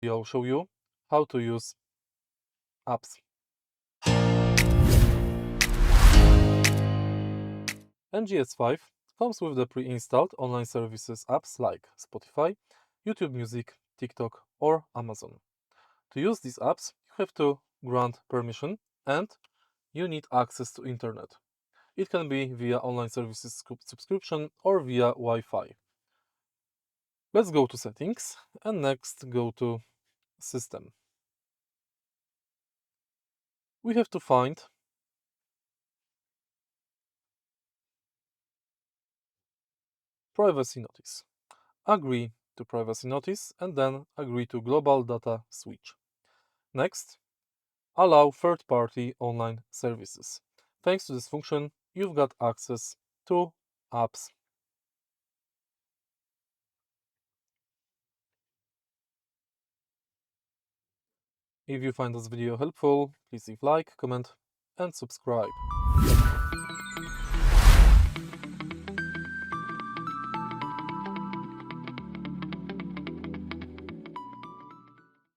I'll show you how to use apps. NGS5 comes with the pre-installed online services apps like Spotify, YouTube Music, TikTok, or Amazon. To use these apps, you have to grant permission and you need access to internet. It can be via online services subscription or via Wi-Fi. Let's go to settings and next go to system. We have to find privacy notice. Agree to privacy notice and then agree to global data switch. Next, allow third-party online services. Thanks to this function, you've got access to apps. If you find this video helpful, please leave like, comment and subscribe.